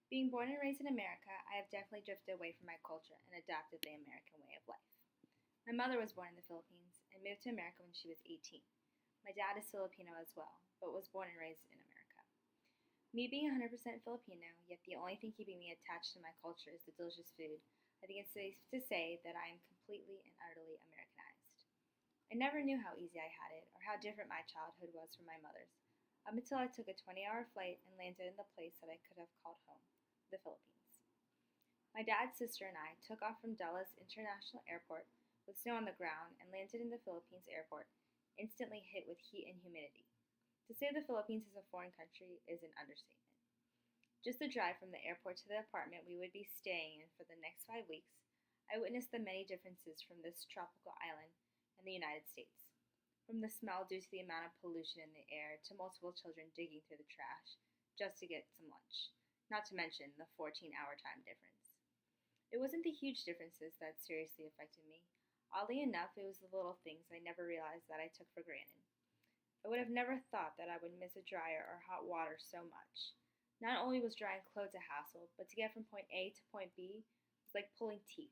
Being born and raised in America, I have definitely drifted away from my culture and adapted the American way of life. My mother was born in the Philippines and moved to America when she was 18. My dad is Filipino as well, but was born and raised in America. Me being 100% Filipino, yet the only thing keeping me attached to my culture is the delicious food, I think it's safe to say that I am completely and utterly Americanized. I never knew how easy I had it or how different my childhood was from my mother's, up until I took a 20-hour flight and landed in the place that I could have called home, the Philippines. My dad, sister, and I took off from Dallas International Airport with snow on the ground and landed in the Philippines airport, instantly hit with heat and humidity. To say the Philippines is a foreign country is an understatement. Just the drive from the airport to the apartment we would be staying in for the next 5 weeks, I witnessed the many differences from this tropical island and the United States. From the smell due to the amount of pollution in the air to multiple children digging through the trash just to get some lunch, not to mention the 14-hour time difference. It wasn't the huge differences that seriously affected me. Oddly enough, it was the little things I never realized that I took for granted. I would have never thought that I would miss a dryer or hot water so much. Not only was drying clothes a hassle, but to get from point A to point B was like pulling teeth.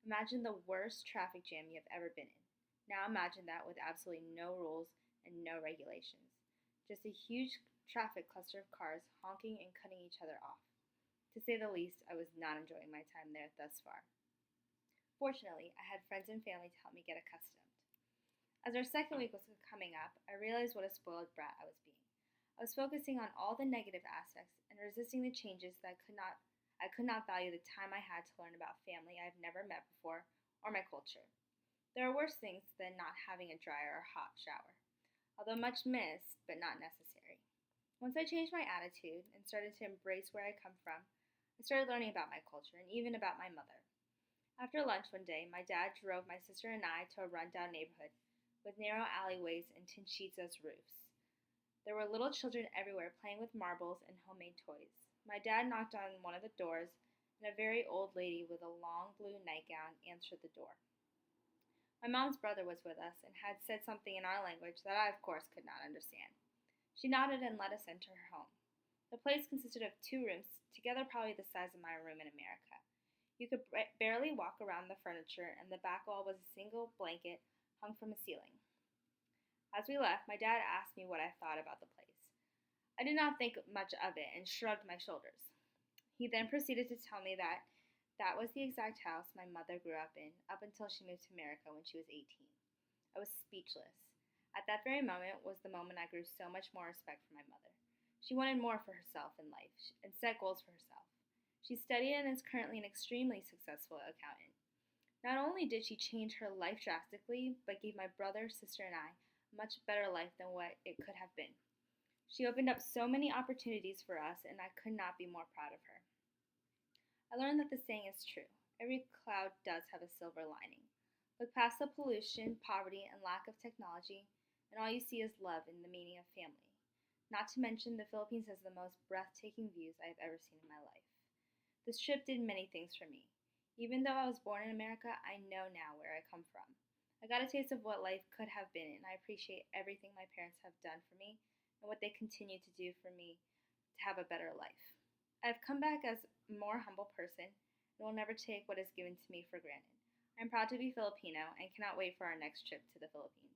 Imagine the worst traffic jam you have ever been in. Now imagine that with absolutely no rules and no regulations. Just a huge traffic cluster of cars honking and cutting each other off. To say the least, I was not enjoying my time there thus far. Fortunately, I had friends and family to help me get accustomed. As our second week was coming up, I realized what a spoiled brat I was being. I was focusing on all the negative aspects and resisting the changes that I could not value the time I had to learn about family I have never met before or my culture. There are worse things than not having a dryer or hot shower, although much missed but not necessary. Once I changed my attitude and started to embrace where I come from, I started learning about my culture and even about my mother. After lunch one day, my dad drove my sister and I to a rundown neighborhood with narrow alleyways and tin sheets as roofs. There were little children everywhere playing with marbles and homemade toys. My dad knocked on one of the doors, and a very old lady with a long blue nightgown answered the door. My mom's brother was with us and had said something in our language that I, of course, could not understand. She nodded and let us enter her home. The place consisted of 2 rooms, together probably the size of my room in America. You could barely walk around the furniture, and the back wall was a single blanket hung from a ceiling. As we left, my dad asked me what I thought about the place. I did not think much of it and shrugged my shoulders. He then proceeded to tell me that that was the exact house my mother grew up in up until she moved to America when she was 18. I was speechless. At that very moment was the moment I grew so much more respect for my mother. She wanted more for herself in life and set goals for herself. She studied and is currently an extremely successful accountant. Not only did she change her life drastically, but gave my brother, sister, and I a much better life than what it could have been. She opened up so many opportunities for us, and I could not be more proud of her. I learned that the saying is true. Every cloud does have a silver lining. Look past the pollution, poverty, and lack of technology, and all you see is love and the meaning of family. Not to mention, the Philippines has the most breathtaking views I have ever seen in my life. This trip did many things for me. Even though I was born in America, I know now where I come from. I got a taste of what life could have been, and I appreciate everything my parents have done for me and what they continue to do for me to have a better life. I've come back as a more humble person and will never take what is given to me for granted. I'm proud to be Filipino and cannot wait for our next trip to the Philippines.